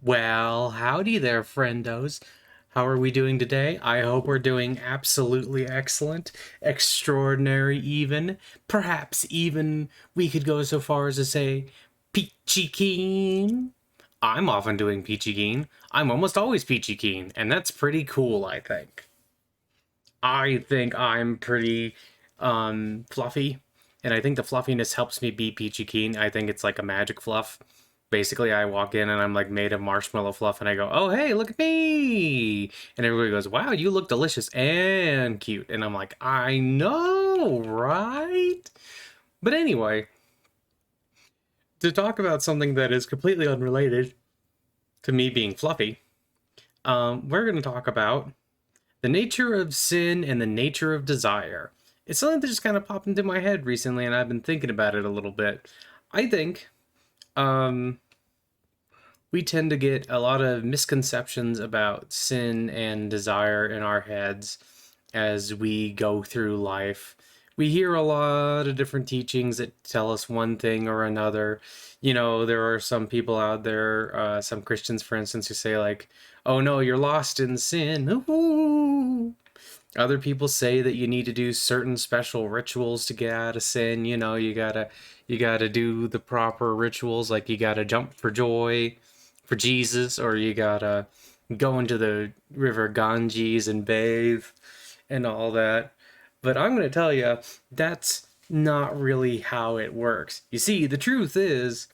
Well, howdy there, friendos. How are we doing today? I hope we're doing absolutely excellent, extraordinary, even. Perhaps even we could go so far as to say peachy keen. I'm often doing peachy keen. I'm almost always peachy keen, and that's pretty cool, I think. I think I'm pretty fluffy, and I think the fluffiness helps me be peachy keen. I think it's like a magic fluff. Basically, I walk in and I'm like made of marshmallow fluff, and I go, "Oh, hey, look at me!" And everybody goes, "Wow, you look delicious and cute." And I'm like, "I know, right?" But anyway, to talk about something that is completely unrelated to me being fluffy, we're going to talk about the nature of sin and the nature of desire. It's something that just kind of popped into my head recently, and I've been thinking about it a little bit. I think um, we tend to get a lot of misconceptions about sin and desire in our heads as we go through life. We hear a lot of different teachings that tell us one thing or another. You know, there are some people out there, some Christians, for instance, who say, like, oh no, you're lost in sin. Ooh. Other people say that you need to do certain special rituals to get out of sin. You know, you gotta do the proper rituals, like you gotta jump for joy for Jesus, or you gotta go into the river Ganges and bathe and all that. But I'm gonna tell you, that's not really how it works. You see, the truth is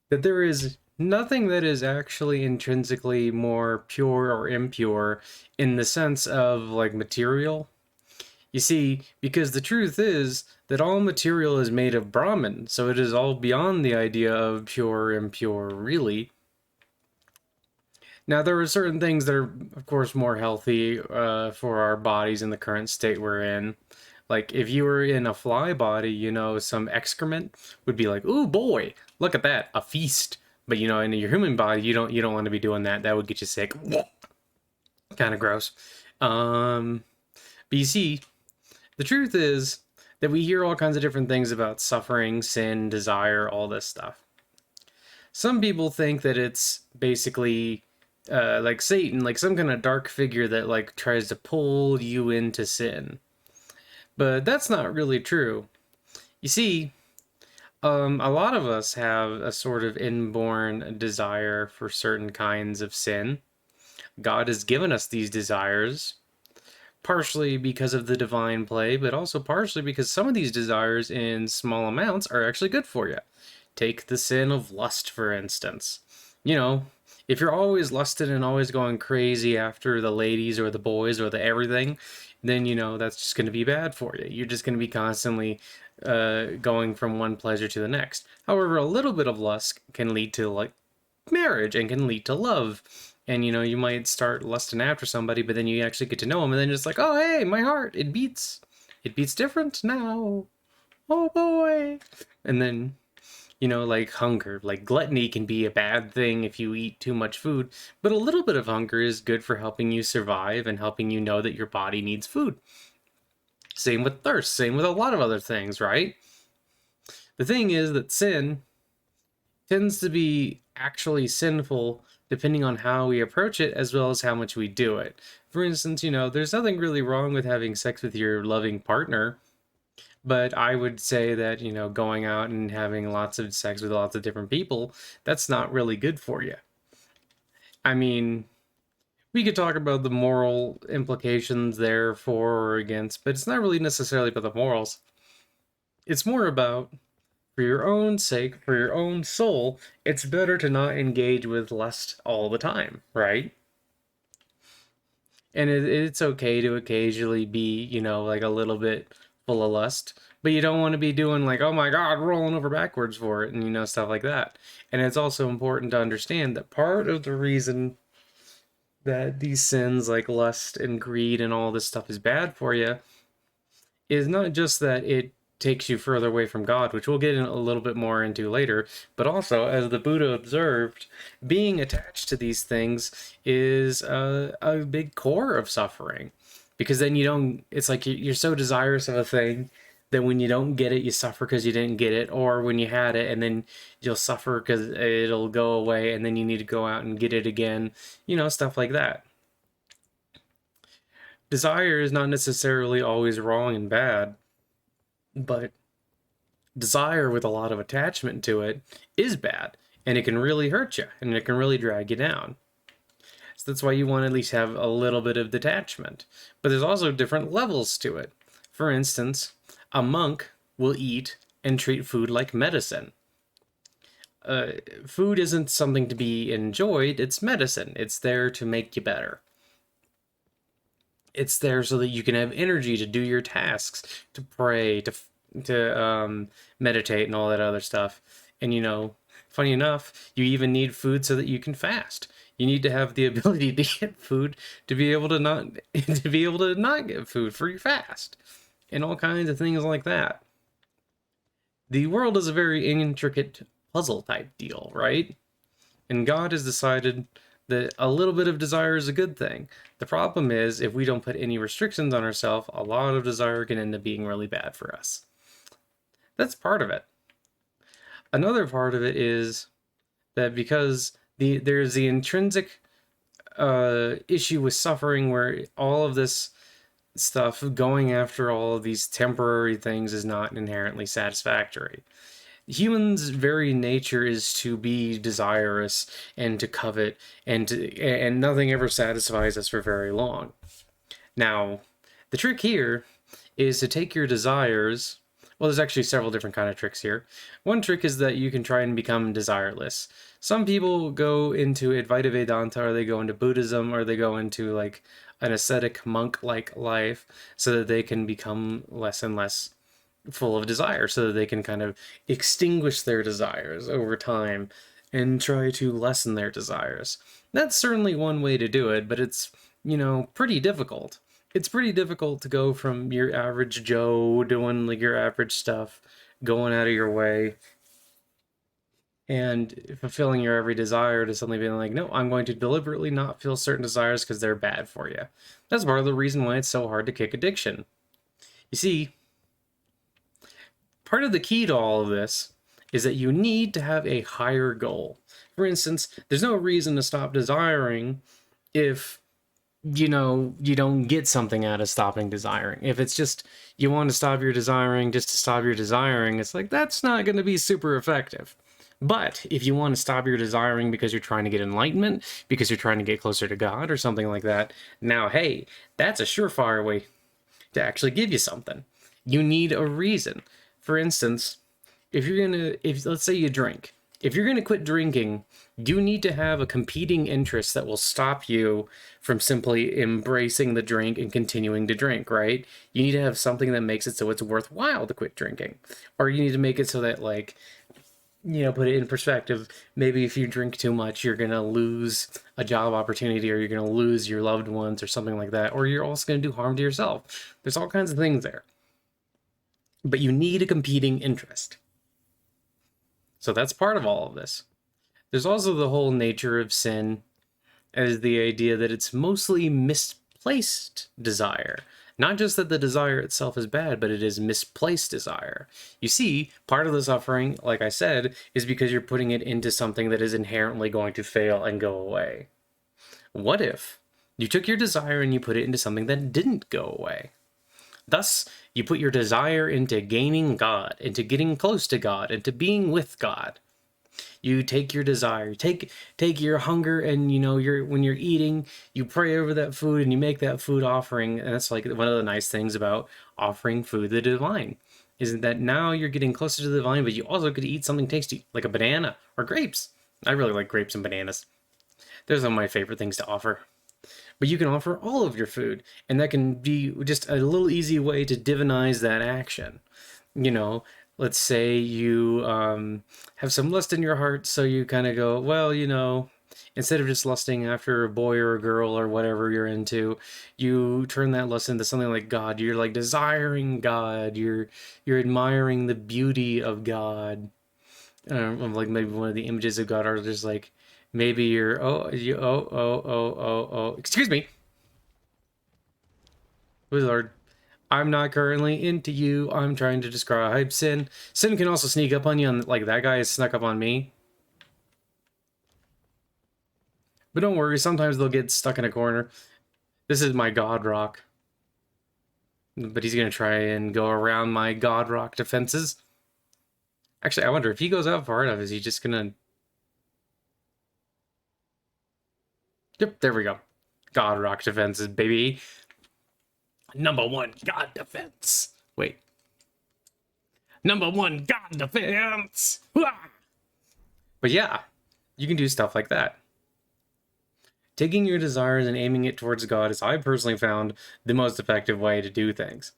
that there is nothing that is actually intrinsically more pure or impure in the sense of like material. You see, because the truth is that all material is made of Brahman, so it is all beyond the idea of pure or impure, really. Now, there are certain things that are, of course, more healthy for our bodies in the current state we're in. Like, if you were in a fly body, you know, some excrement would be like, "Ooh, boy, look at that, a feast." But you know, in your human body, you don't want to be doing that. That would get you sick. Kind of gross. Um, but you see, the truth is that we hear all kinds of different things about suffering, sin, desire, all this stuff. Some people think that it's basically like Satan, like some kind of dark figure that like tries to pull you into sin. But that's not really true. You see, a lot of us have a sort of inborn desire for certain kinds of sin. God has given us these desires, partially because of the divine play, but also partially because some of these desires in small amounts are actually good for you. Take the sin of lust, for instance. You know, if you're always lusting and always going crazy after the ladies or the boys or the everything, then you know that's just going to be bad for you. You're just going to be constantly going from one pleasure to the next. However, a little bit of lust can lead to like marriage and can lead to love. And you know, you might start lusting after somebody, but then you actually get to know them, and then it's like, oh hey, my heart, it beats different now. Oh boy. And then you know, like hunger, like gluttony can be a bad thing if you eat too much food, but a little bit of hunger is good for helping you survive and helping you know that your body needs food. Same with thirst, same with a lot of other things, right? The thing is that sin tends to be actually sinful depending on how we approach it as well as how much we do it. For instance, you know, there's nothing really wrong with having sex with your loving partner, but I would say that, you know, going out and having lots of sex with lots of different people, that's not really good for you. I mean, we could talk about the moral implications there for or against, but it's not really necessarily about the morals. It's more about, for your own sake, for your own soul, it's better to not engage with lust all the time, right? And it's okay to occasionally be, you know, like a little bit full of lust, but you don't want to be doing like, oh my God, rolling over backwards for it, and you know, stuff like that. And it's also important to understand that part of the reason that these sins like lust and greed and all this stuff is bad for you is not just that it takes you further away from God, which we'll get in a little bit more into later, but also, as the Buddha observed, being attached to these things is a big core of suffering. Because then you don't, it's like you're so desirous of a thing that when you don't get it, you suffer because you didn't get it, or when you had it and then you'll suffer because it'll go away and then you need to go out and get it again, stuff like that. Desire is not necessarily always wrong and bad, but desire with a lot of attachment to it is bad, and it can really hurt you and it can really drag you down. So that's why you want to at least have a little bit of detachment. But there's also different levels to it. For instance, a monk will eat and treat food like medicine. Food isn't something to be enjoyed, it's medicine. It's there to make you better. It's there so that you can have energy to do your tasks, to pray, to meditate and all that other stuff. And funny enough, you even need food so that you can fast. You need to have the ability to get food to be able to not get food for your fast, and all kinds of things like that. The world is a very intricate puzzle type deal, right? And God has decided that a little bit of desire is a good thing. The problem is, if we don't put any restrictions on ourselves, a lot of desire can end up being really bad for us. That's part of it. Another part of it is that because there's the intrinsic issue with suffering, where all of this stuff, going after all of these temporary things, is not inherently satisfactory. Humans' very nature is to be desirous and to covet, and nothing ever satisfies us for very long. Now, the trick here is to take your desires. Well, there's actually several different kind of tricks here. One trick is that you can try and become desireless. Some people go into Advaita Vedanta, or they go into Buddhism, or they go into like an ascetic monk-like life so that they can become less and less full of desire, so that they can kind of extinguish their desires over time and try to lessen their desires. That's certainly one way to do it, but it's, pretty difficult. It's pretty difficult to go from your average Joe doing like your average stuff, going out of your way, and fulfilling your every desire, to suddenly being like, no, I'm going to deliberately not feel certain desires because they're bad for you. That's part of the reason why it's so hard to kick addiction. You see, part of the key to all of this is that you need to have a higher goal. For instance, there's no reason to stop desiring if you don't get something out of stopping desiring. If it's just you want to stop your desiring just to stop your desiring, it's like, that's not going to be super effective. But if you want to stop your desiring because you're trying to get enlightenment, because you're trying to get closer to God or something like that, now, hey, that's a surefire way to actually give you something. You need a reason. For instance, if let's say you drink, if you're going to quit drinking, you need to have a competing interest that will stop you from simply embracing the drink and continuing to drink, right? You need to have something that makes it so it's worthwhile to quit drinking. Or you need to make it so that, like, put it in perspective. Maybe if you drink too much, you're going to lose a job opportunity, or you're going to lose your loved ones or something like that. Or you're also going to do harm to yourself. There's all kinds of things there. But you need a competing interest. So that's part of all of this. There's also the whole nature of sin, as the idea that it's mostly misplaced desire. Not just that the desire itself is bad, but it is misplaced desire. You see, part of the suffering, like I said, is because you're putting it into something that is inherently going to fail and go away. What if you took your desire and you put it into something that didn't go away? Thus, you put your desire into gaining God, into getting close to God, into being with God. You take your desire, take your hunger, and when you're eating, you pray over that food and you make that food offering. And that's like one of the nice things about offering food to the divine, is that now you're getting closer to the divine, but you also get to eat something tasty, like a banana or grapes. I really like grapes and bananas. They're some of my favorite things to offer. But you can offer all of your food, and that can be just a little easy way to divinize that action. Let's say you have some lust in your heart, so you kind of go, well, instead of just lusting after a boy or a girl or whatever you're into, you turn that lust into something like God. You're like desiring God. You're admiring the beauty of God. Like maybe one of the images of God are just like, maybe you're excuse me. Good Lord. I'm not currently into you. I'm trying to describe sin. Sin can also sneak up on you, and like that guy has snuck up on me. But don't worry, sometimes they'll get stuck in a corner. This is my God Rock. But he's gonna try and go around my God Rock defenses. Actually, I wonder if he goes out far enough, is he just gonna... Yep, there we go. God Rock defenses, baby. Number one, God defense. Wait. Number one, God defense. But yeah, you can do stuff like that. Taking your desires and aiming it towards God is, I personally found, the most effective way to do things.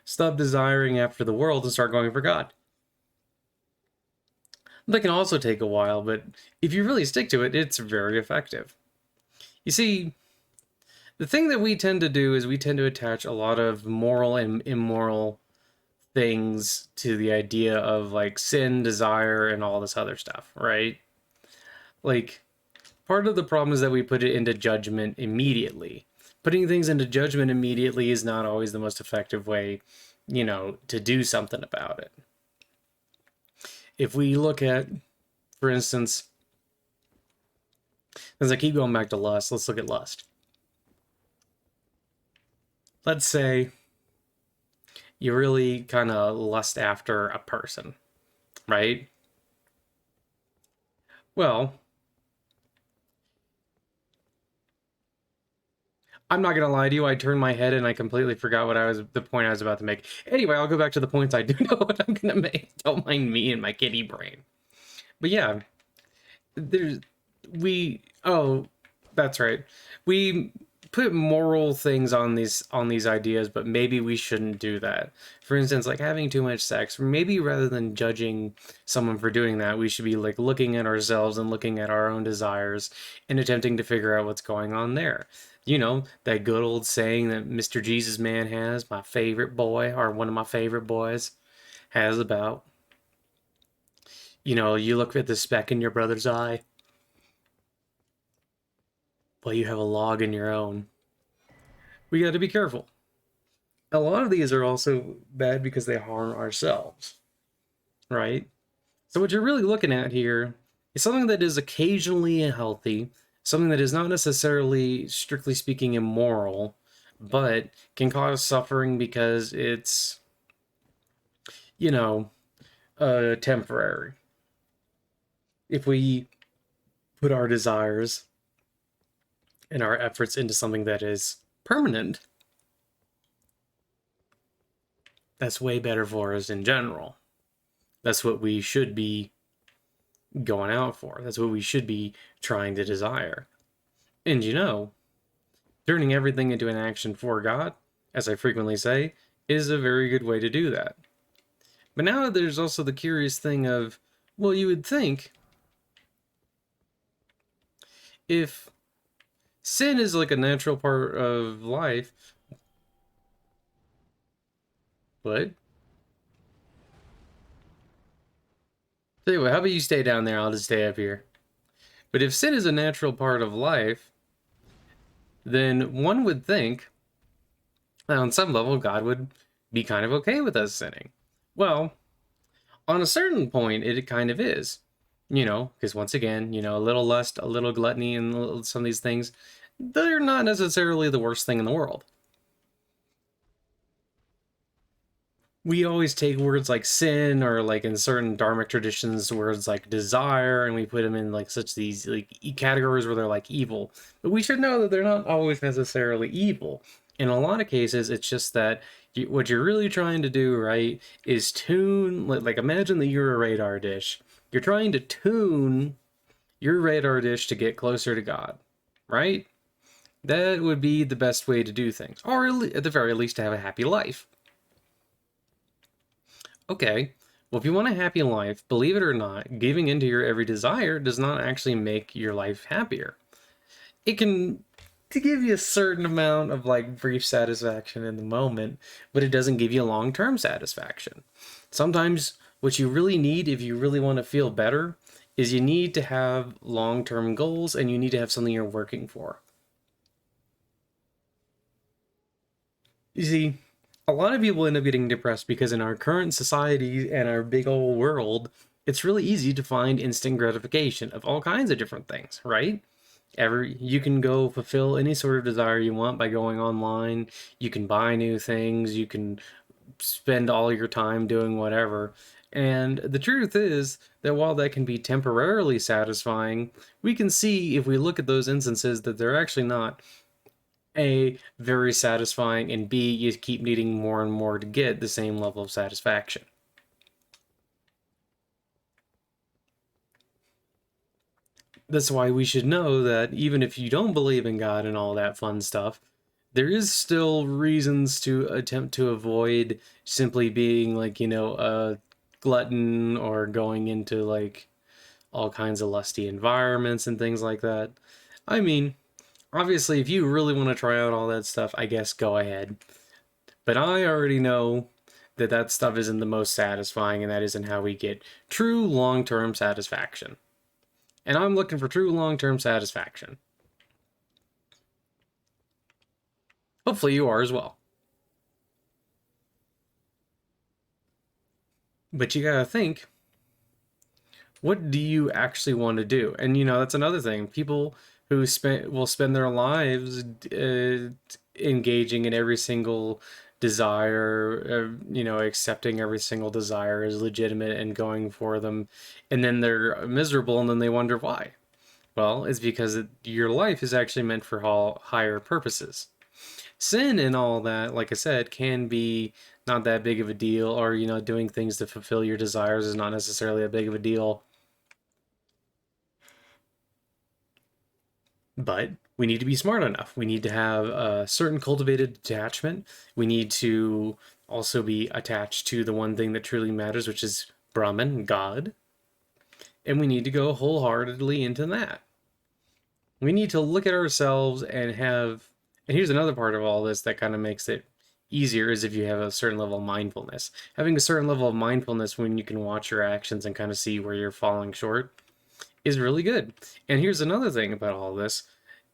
Stop desiring after the world and start going for God. That can also take a while, but if you really stick to it, it's very effective. You see, the thing that we tend to do is we tend to attach a lot of moral and immoral things to the idea of like sin, desire, and all this other stuff, right? Like, part of the problem is that we put it into judgment immediately. Putting things into judgment immediately is not always the most effective way, to do something about it. If we look at, for instance, as I keep going back to lust, let's look at lust. Let's say you really kind of lust after a person, right? Well, I'm not gonna lie to you, I turned my head and I completely forgot the point I was about to make. Anyway, I'll go back to the points I do know what I'm gonna make. Don't mind me and my kitty brain. But yeah, oh, that's right. We put moral things on these ideas, but maybe we shouldn't do that. For instance, like having too much sex, maybe rather than judging someone for doing that, we should be like looking at ourselves and looking at our own desires and attempting to figure out what's going on there. That good old saying that Mr. Jesus Man has, my favorite boy, or one of my favorite boys, has about, you look at the speck in your brother's eye, well, you have a log in your own. We got to be careful. A lot of these are also bad because they harm ourselves, right? So what you're really looking at here is something that is occasionally healthy, something that is not necessarily, strictly speaking, immoral, but can cause suffering because it's, temporary. If we put our desires and our efforts into something that is permanent, that's way better for us in general. That's what we should be going out for. That's what we should be trying to desire. And turning everything into an action for God, as I frequently say, is a very good way to do that. But now there's also the curious thing of, well, you would think if sin is like a natural part of life, what? Tell you what, how about you stay down there? I'll just stay up here. But if sin is a natural part of life, then one would think, on some level, God would be kind of okay with us sinning. Well, on a certain point, it kind of is. Because once again, a little lust, a little gluttony, and some of these things, they're not necessarily the worst thing in the world. We always take words like sin, or like in certain dharmic traditions, words like desire, and we put them in like such these like categories where they're like evil. But we should know that they're not always necessarily evil. In a lot of cases, it's just that what you're really trying to do, right, is tune, like imagine that you're a radar dish. You're trying to tune your radar dish to get closer to God, right? That would be the best way to do things, or at the very least to have a happy life. Okay, well, if you want a happy life, believe it or not, giving into your every desire does not actually make your life happier. It can to give you a certain amount of like brief satisfaction in the moment, but it doesn't give you long-term satisfaction. Sometimes what you really need, if you really want to feel better, is you need to have long-term goals and you need to have something you're working for. You see, a lot of people end up getting depressed because in our current society and our big old world, it's really easy to find instant gratification of all kinds of different things, right? You can go fulfill any sort of desire you want by going online. You can buy new things. You can spend all your time doing whatever. And the truth is that while that can be temporarily satisfying, we can see if we look at those instances that they're actually not A, very satisfying, and B, you keep needing more and more to get the same level of satisfaction. That's why we should know that even if you don't believe in God and all that fun stuff, there is still reasons to attempt to avoid simply being like, a glutton or going into like all kinds of lusty environments and things like that. I mean, obviously, if you really want to try out all that stuff, I guess go ahead. But I already know that that stuff isn't the most satisfying, and that isn't how we get true long term satisfaction. And I'm looking for true long term satisfaction. Hopefully, you are as well. But you gotta think, what do you actually want to do? And that's another thing. People who will spend their lives engaging in every single desire, accepting every single desire as legitimate and going for them, and then they're miserable, and then they wonder why. Well, it's because your life is actually meant for higher purposes. Sin and all that, like I said, can be not that big of a deal, or doing things to fulfill your desires is not necessarily a big of a deal. But we need to be smart enough. We need to have a certain cultivated attachment. We need to also be attached to the one thing that truly matters, which is Brahman, God. And we need to go wholeheartedly into that. We need to look at ourselves and here's another part of all this that kind of makes it easier is if you have a certain level of mindfulness. Having a certain level of mindfulness when you can watch your actions and kind of see where you're falling short is really good. And here's another thing about all this.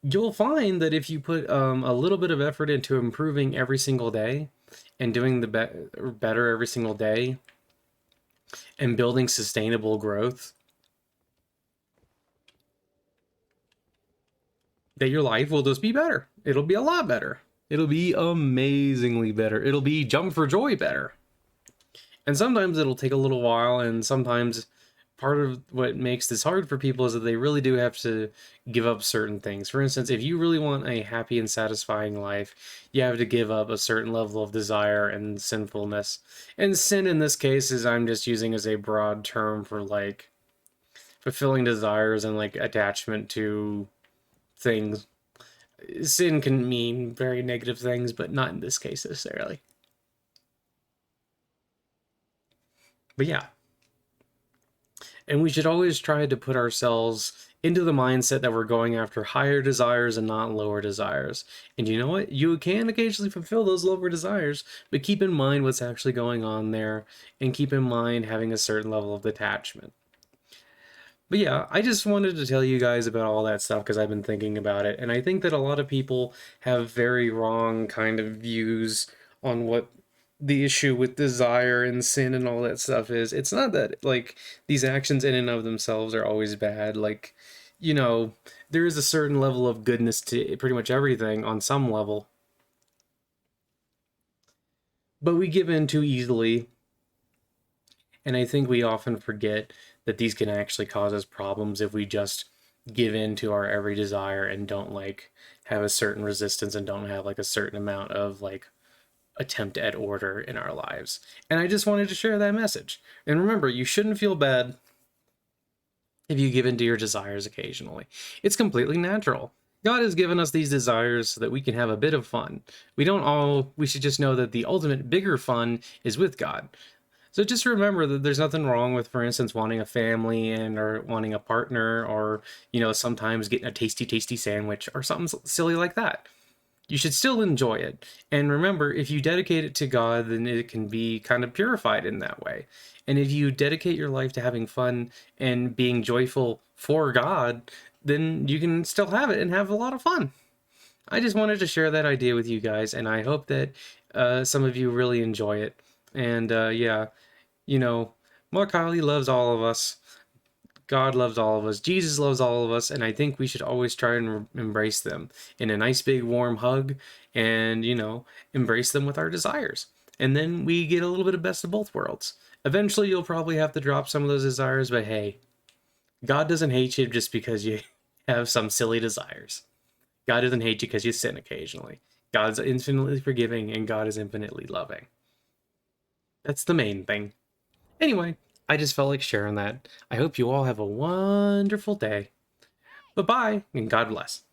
You'll find that if you put a little bit of effort into improving every single day and doing the better every single day and building sustainable growth, that your life will just be better. It'll be a lot better. It'll be amazingly better. It'll be jump for joy better. And sometimes it'll take a little while, and sometimes part of what makes this hard for people is that they really do have to give up certain things. For instance, if you really want a happy and satisfying life, you have to give up a certain level of desire and sinfulness. And sin in this case is I'm just using as a broad term for like fulfilling desires and like attachment to things. Sin can mean very negative things, but not in this case necessarily. But yeah, and we should always try to put ourselves into the mindset that we're going after higher desires and not lower desires. And you know what? You can occasionally fulfill those lower desires, but keep in mind what's actually going on there, and keep in mind having a certain level of detachment. But yeah, I just wanted to tell you guys about all that stuff because I've been thinking about it, and I think that a lot of people have very wrong kind of views on what the issue with desire and sin and all that stuff is. It's not that like these actions in and of themselves are always bad. Like, there is a certain level of goodness to pretty much everything on some level, but we give in too easily, and I think we often forget that these can actually cause us problems if we just give in to our every desire and don't like have a certain resistance and don't have like a certain amount of like attempt at order in our lives. And I just wanted to share that message. And remember, you shouldn't feel bad if you give in to your desires occasionally. It's completely natural. God has given us these desires so that we can have a bit of fun. We should just know that the ultimate bigger fun is with God. So just remember that there's nothing wrong with, for instance, wanting a family or wanting a partner or, sometimes getting a tasty, tasty sandwich or something silly like that. You should still enjoy it. And remember, if you dedicate it to God, then it can be kind of purified in that way. And if you dedicate your life to having fun and being joyful for God, then you can still have it and have a lot of fun. I just wanted to share that idea with you guys, and I hope that some of you really enjoy it. And yeah, you know, Mark Holly loves all of us. God loves all of us. Jesus loves all of us, and I think we should always try and embrace them in a nice big warm hug, and embrace them with our desires. And then we get a little bit of best of both worlds. Eventually, you'll probably have to drop some of those desires, but hey, God doesn't hate you just because you have some silly desires. God doesn't hate you because you sin occasionally. God's infinitely forgiving and God is infinitely loving. That's the main thing. Anyway, I just felt like sharing that. I hope you all have a wonderful day. Bye bye, and God bless.